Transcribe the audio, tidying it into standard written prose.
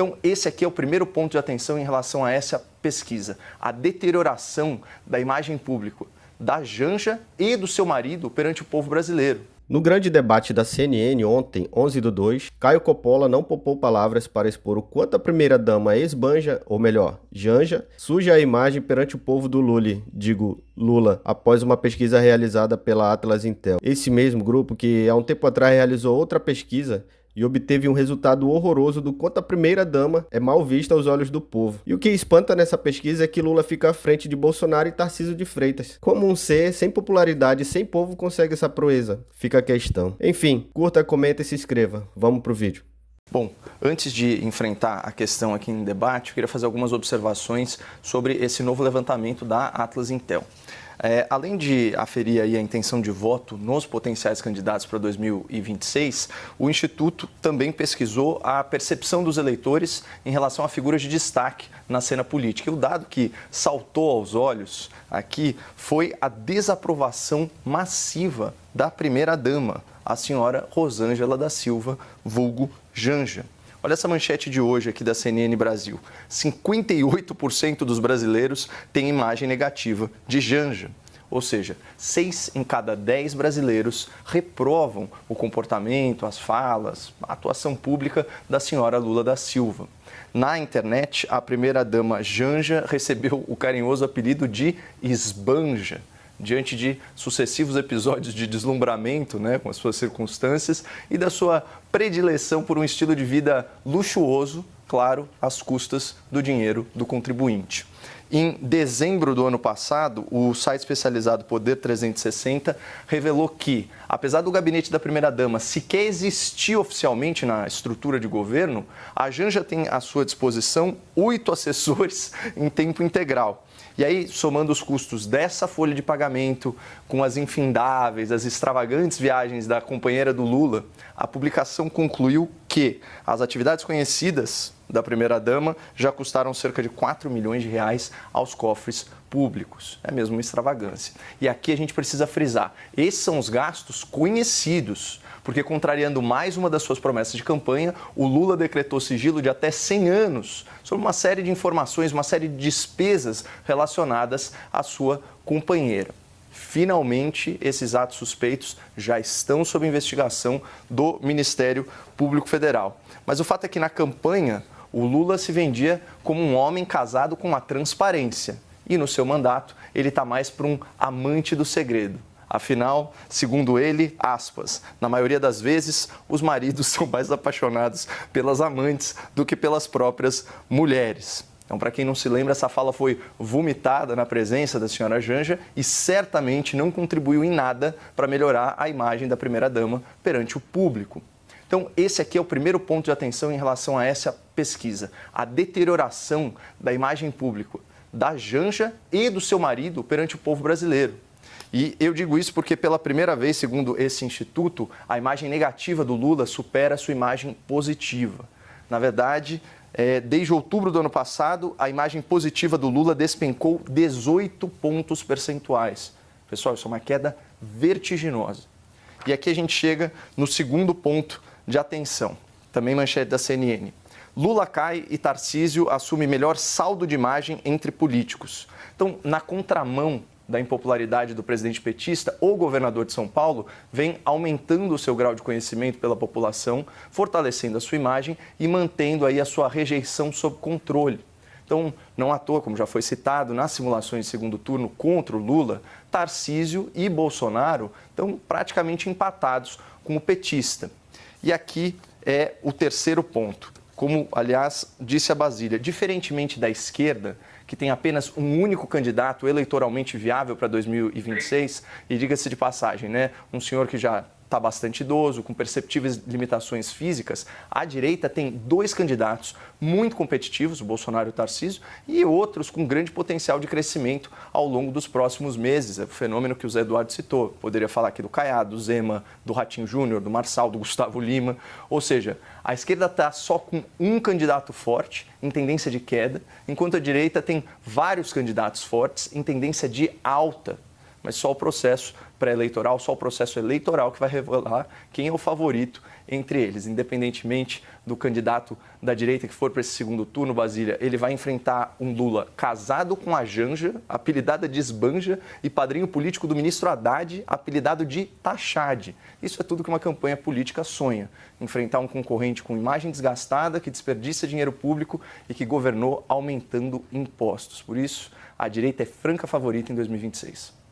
Então, esse aqui é o primeiro ponto de atenção em relação a essa pesquisa. A deterioração da imagem pública da Janja e do seu marido perante o povo brasileiro. No grande debate da CNN ontem, 11/2, Caio Coppola não poupou palavras para expor o quanto a primeira-dama esbanja, ou melhor, Janja, suja a imagem perante o povo do Lula, após uma pesquisa realizada pela Atlas Intel. Esse mesmo grupo que há um tempo atrás realizou outra pesquisa e obteve um resultado horroroso do quanto a primeira-dama é mal vista aos olhos do povo. E o que espanta nessa pesquisa é que Lula fica à frente de Bolsonaro e Tarcísio de Freitas. Como um ser sem popularidade e sem povo consegue essa proeza? Fica a questão. Enfim, curta, comenta e se inscreva. Vamos pro vídeo. Bom, antes de enfrentar a questão aqui em debate, eu queria fazer algumas observações sobre esse novo levantamento da Atlas Intel. Além de aferir aí a intenção de voto nos potenciais candidatos para 2026, o Instituto também pesquisou a percepção dos eleitores em relação a figuras de destaque na cena política. E o dado que saltou aos olhos aqui foi a desaprovação massiva da primeira-dama, a senhora Rosângela da Silva, vulgo Janja. Olha essa manchete de hoje aqui da CNN Brasil. 58% dos brasileiros têm imagem negativa de Janja. Ou seja, 6 em cada 10 brasileiros reprovam o comportamento, as falas, a atuação pública da senhora Lula da Silva. Na internet, a primeira-dama Janja recebeu o carinhoso apelido de Esbanja, diante de sucessivos episódios de deslumbramento, com as suas circunstâncias, e da sua predileção por um estilo de vida luxuoso, claro, às custas do dinheiro do contribuinte. Em dezembro do ano passado, o site especializado Poder 360 revelou que, apesar do gabinete da primeira-dama sequer existir oficialmente na estrutura de governo, a Janja tem à sua disposição 8 assessores em tempo integral. E aí, somando os custos dessa folha de pagamento com as infindáveis, as extravagantes viagens da companheira do Lula, a publicação concluiu que as atividades conhecidas da primeira-dama já custaram cerca de 4 milhões de reais aos cofres públicos. É mesmo uma extravagância. E aqui a gente precisa frisar, esses são os gastos conhecidos, porque contrariando mais uma das suas promessas de campanha, o Lula decretou sigilo de até 100 anos sobre uma série de informações, uma série de despesas relacionadas à sua companheira. Finalmente, esses atos suspeitos já estão sob investigação do Ministério Público Federal. Mas o fato é que na campanha, o Lula se vendia como um homem casado com a transparência. E no seu mandato, ele está mais para um amante do segredo. Afinal, segundo ele, aspas, na maioria das vezes, os maridos são mais apaixonados pelas amantes do que pelas próprias mulheres. Então, para quem não se lembra, essa fala foi vomitada na presença da senhora Janja e certamente não contribuiu em nada para melhorar a imagem da primeira-dama perante o público. Então, esse aqui é o primeiro ponto de atenção em relação a essa pesquisa, a deterioração da imagem pública da Janja e do seu marido perante o povo brasileiro. E eu digo isso porque, pela primeira vez, segundo esse instituto, a imagem negativa do Lula supera a sua imagem positiva. Na verdade, desde outubro do ano passado, a imagem positiva do Lula despencou 18 pontos percentuais. Pessoal, isso é uma queda vertiginosa. E aqui a gente chega no segundo ponto de atenção, também manchete da CNN. Lula cai e Tarcísio assume melhor saldo de imagem entre políticos. Então, na contramão da impopularidade do presidente petista, o governador de São Paulo vem aumentando o seu grau de conhecimento pela população, fortalecendo a sua imagem e mantendo aí a sua rejeição sob controle. Então, não à toa, como já foi citado, nas simulações de segundo turno contra o Lula, Tarcísio e Bolsonaro estão praticamente empatados com o petista. E aqui é o terceiro ponto. Como, aliás, disse a Basília, diferentemente da esquerda, que tem apenas um único candidato eleitoralmente viável para 2026, e diga-se de passagem, um senhor que já está bastante idoso, com perceptíveis limitações físicas, a direita tem 2 candidatos muito competitivos, o Bolsonaro e o Tarcísio, e outros com grande potencial de crescimento ao longo dos próximos meses. É o fenômeno que o Zé Eduardo citou. Poderia falar aqui do Caiado, do Zema, do Ratinho Júnior, do Marçal, do Gustavo Lima. Ou seja, a esquerda está só com um candidato forte, em tendência de queda, enquanto a direita tem vários candidatos fortes, em tendência de alta. mas só o processo pré-eleitoral, só o processo eleitoral que vai revelar quem é o favorito entre eles. Independentemente do candidato da direita que for para esse segundo turno, Basília, ele vai enfrentar um Lula casado com a Janja, apelidada de Esbanja, e padrinho político do ministro Haddad, apelidado de Tachad. Isso é tudo que uma campanha política sonha. Enfrentar um concorrente com imagem desgastada, que desperdiça dinheiro público e que governou aumentando impostos. Por isso, a direita é franca favorita em 2026.